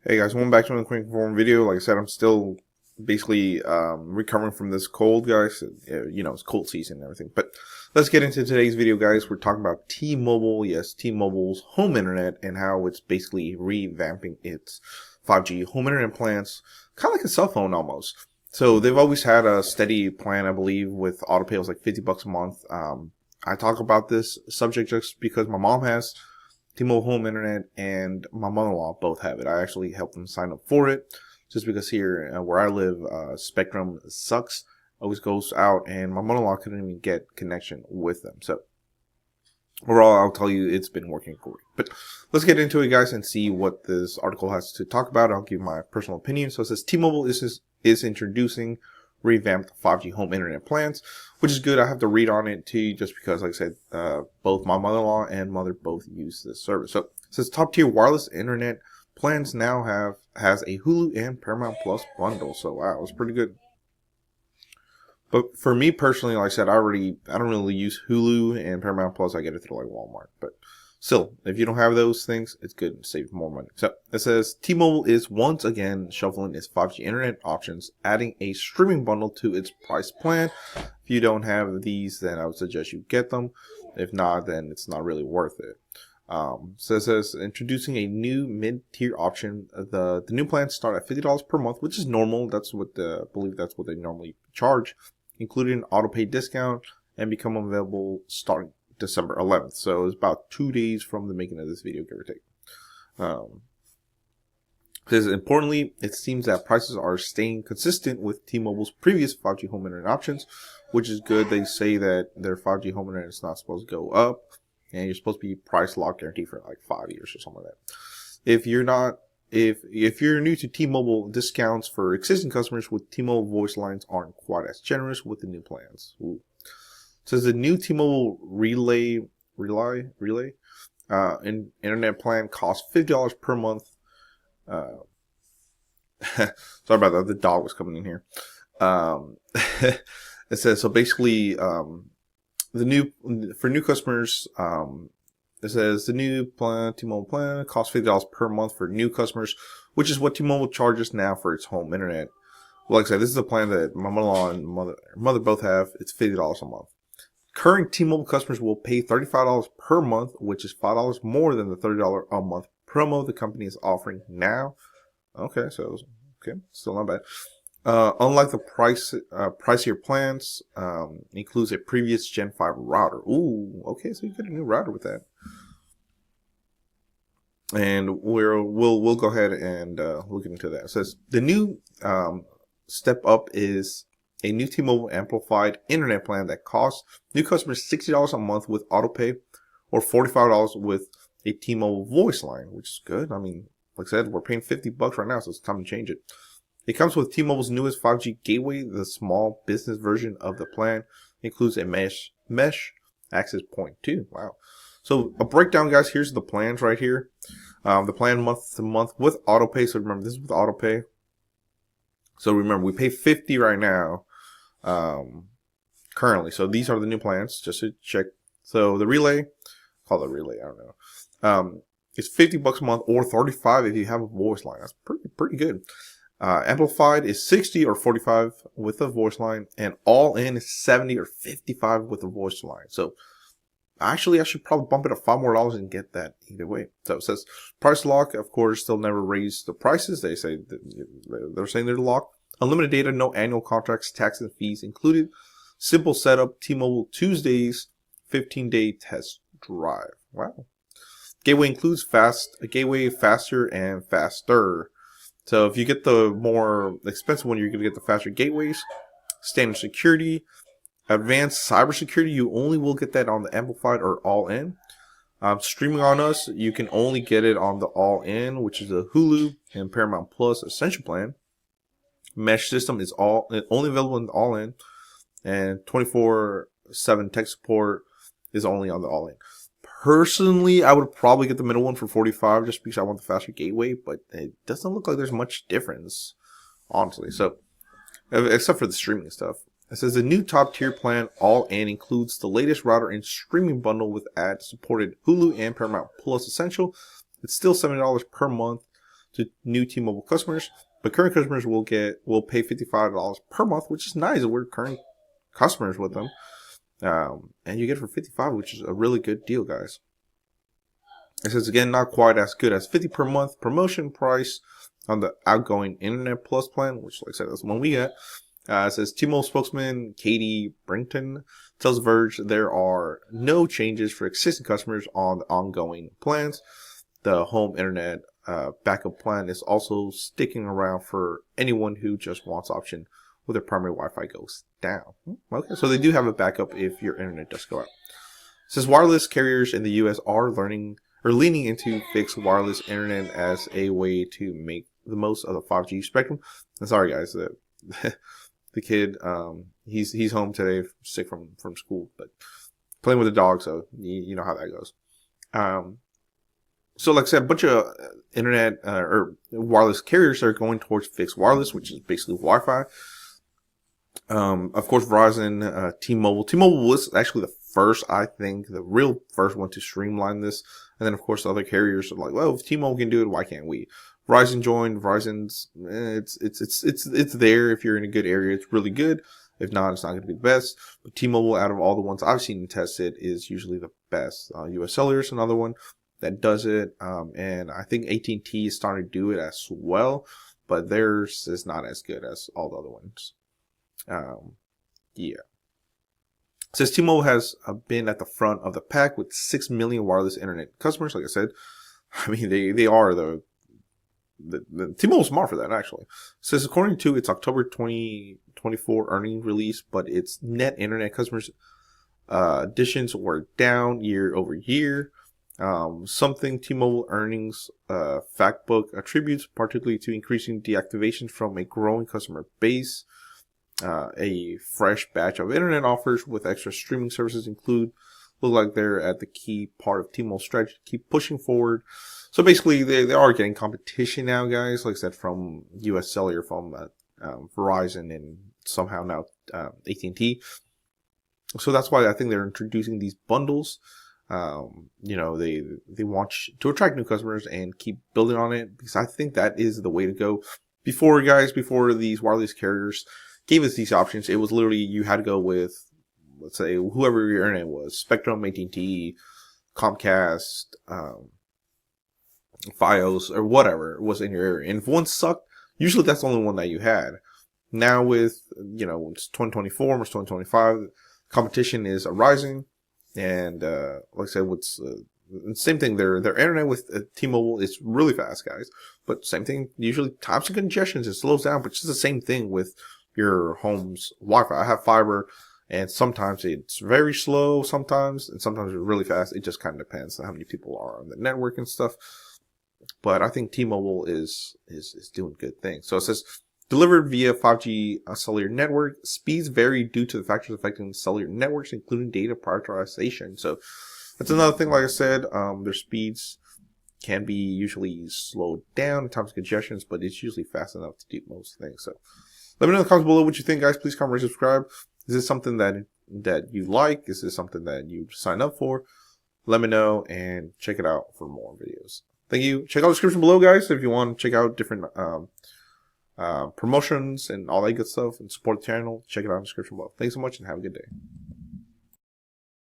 Hey guys, welcome back to another quick form video. Like I said, I'm still basically recovering from this cold, guys. It's cold season and everything. But let's get into today's video, guys. We're talking about T-Mobile. Yes, T-Mobile's home internet and how it's basically revamping its 5G home internet plans, kind of like a cell phone almost. So they've always had a steady plan, I believe, with autopay. It was like $50 a month. I talk about this subject just because my mom has T-Mobile Home Internet and my mother-in-law both have it. I actually helped them sign up for it just because here where I live, Spectrum sucks, always goes out, and my mother-in-law couldn't even get connection with them. So overall, I'll tell you it's been working great. But let's get into it, guys, and see what this article has to talk about. I'll give my personal opinion. So it says T-Mobile is introducing revamped 5G home internet plans, which is good. I have to read on it too, just because, like I said, both my mother-in-law and mother both use this service. So it says top tier wireless internet plans now has a Hulu and Paramount Plus bundle. So wow, it's pretty good. But for me personally, like I said, I don't really use Hulu and Paramount Plus. I get it through like Walmart, but still, if you don't have those things, it's good to save more money. So it says T-Mobile is once again shuffling its 5G internet options, adding a streaming bundle to its price plan. If you don't have these, then I would suggest you get them. If not, then it's not really worth it. So it says introducing a new mid-tier option. The new plans start at $50 per month, which is normal. That's what I believe that's what they normally charge, including an auto-pay discount, and become available starting December 11th. So it's about 2 days from the making of this video, give or take. Because importantly, it seems that prices are staying consistent with T-Mobile's previous 5G home internet options, which is good. They say that their 5G home internet is not supposed to go up, and you're supposed to be price lock guaranteed for like 5 years or something like that. If you're not, if you're new to T-Mobile, discounts for existing customers with T-Mobile voice lines aren't quite as generous with the new plans. Ooh. Says the new T-Mobile Relay internet plan costs $50 per month. Sorry about that. The dog was coming in here. It says so basically, the new for new customers. It says the new plan, T-Mobile plan, costs $50 per month for new customers, which is what T-Mobile charges now for its home internet. Well, like I said, this is a plan that my mother-in-law and mother both have. It's $50 a month. Current T-Mobile customers will pay $35 per month, which is $5 more than the $30 a month promo the company is offering now. Okay, so still not bad. Unlike the pricier plans, includes a previous Gen 5 router. Ooh, okay, so you get a new router with that. And we'll go ahead and look into that. It says the new step up is a new T-Mobile amplified internet plan that costs new customers $60 a month with autopay, or $45 with a T-Mobile voice line, which is good. I mean, like I said, we're paying $50 right now, so it's time to change it. It comes with T-Mobile's newest 5G gateway. The small business version of the plan includes a mesh access point too. Wow. So a breakdown, guys. Here's the plans right here. The plan month to month with autopay. So remember, this is with autopay. So remember, we pay $50 right now, currently. So these are the new plans, just to check. So the relay, call it relay, I don't know. It's $50 a month, or $35 if you have a voice line. That's pretty good. Amplified is $60 or $45 with a voice line, and all in is $70 or $55 with a voice line. So actually, I should probably bump it up $5 more and get that either way. So it says price lock. Of course, they'll never raise the prices. They're saying they're locked. Unlimited data, no annual contracts, taxes and fees included. Simple setup. T-Mobile Tuesdays, 15-day test drive. Wow. Gateway includes faster and faster. So if you get the more expensive one, you're going to get the faster gateways. Standard security. Advanced cybersecurity, you only will get that on the amplified or all-in. Streaming on us, you can only get it on the all-in, which is the Hulu and Paramount Plus Essential plan. Mesh system is only available in the all-in, and 24/7 tech support is only on the all-in. Personally, I would probably get the middle one for $45 just because I want the faster gateway, but it doesn't look like there's much difference, honestly. So, except for the streaming stuff. It says the new top tier plan all in includes the latest router and streaming bundle with ad supported Hulu and Paramount Plus Essential. It's still $70 per month. to new T-Mobile customers, but current customers will pay $55 per month, which is nice. We're current customers with them, and you get it for $55, which is a really good deal, guys. It says again, not quite as good as $50 per month promotion price on the outgoing Internet Plus plan, which, like I said, that's the one we get. It says T-Mobile spokesman Katie Brinton tells Verge there are no changes for existing customers on the ongoing plans. The home internet backup plan is also sticking around for anyone who just wants option when their primary Wi-Fi goes down. Okay, so they do have a backup if your internet does go out. It says wireless carriers in the U.S. are leaning into fixed wireless internet as a way to make the most of the 5G spectrum. And sorry, guys, the kid, he's home today, sick from school, but playing with the dog, so you know how that goes. So like I said, a bunch of internet or wireless carriers are going towards fixed wireless, which is basically Wi-Fi. Of course, Verizon, T-Mobile. T-Mobile was actually the first, I think, the real first one to streamline this. And then, of course, the other carriers are like, well, if T-Mobile can do it, why can't we? Verizon joined. Verizon's, it's there if you're in a good area. It's really good. If not, it's not going to be the best. But T-Mobile, out of all the ones I've seen and tested, is usually the best. US Cellular is another one that does it. And I think AT&T is starting to do it as well. But theirs is not as good as all the other ones. Yeah. It says T-Mobile has been at the front of the pack with 6 million wireless internet customers. Like I said, I mean, they are the T-Mobile's smart for that, actually. It says according to its October 2024 earnings release, but its net internet customers additions were down year over year. Something T-Mobile earnings fact book attributes particularly to increasing deactivations from a growing customer base. A fresh batch of internet offers with extra streaming services look like they're at the key part of T-Mobile's strategy to keep pushing forward. So basically, they are getting competition now, guys. Like I said, from US Cellular, from Verizon, and somehow now AT&T. So that's why I think they're introducing these bundles. You know, they want to attract new customers and keep building on it, because I think that is the way to go. Before these wireless carriers gave us these options, it was literally you had to go with, let's say, whoever your internet was, Spectrum, AT&T, Comcast, Fios, or whatever was in your area. And if one sucked, usually that's the only one that you had. Now with, you know, it's 2024, almost 2025, competition is arising. And like I said, same thing, their internet with T-Mobile is really fast, guys. But same thing, usually times of congestions, it slows down, but it's the same thing with your home's Wi-Fi. I have fiber, and sometimes it's very slow, and sometimes it's really fast. It just kind of depends on how many people are on the network and stuff. But I think T-Mobile is doing good things. So it says, delivered via 5G cellular network, speeds vary due to the factors affecting cellular networks, including data prioritization. So that's another thing, like I said, their speeds can be usually slowed down in times of congestions, but it's usually fast enough to do most things. So let me know in the comments below what you think, guys. Please comment, rate, subscribe. Is this something that you like? Is this something that you sign up for? Let me know, and check it out for more videos. Thank you. Check out the description below, guys, if you want to check out different promotions and all that good stuff and support the channel. Check it out in the description below. Thanks so much, and have a good day.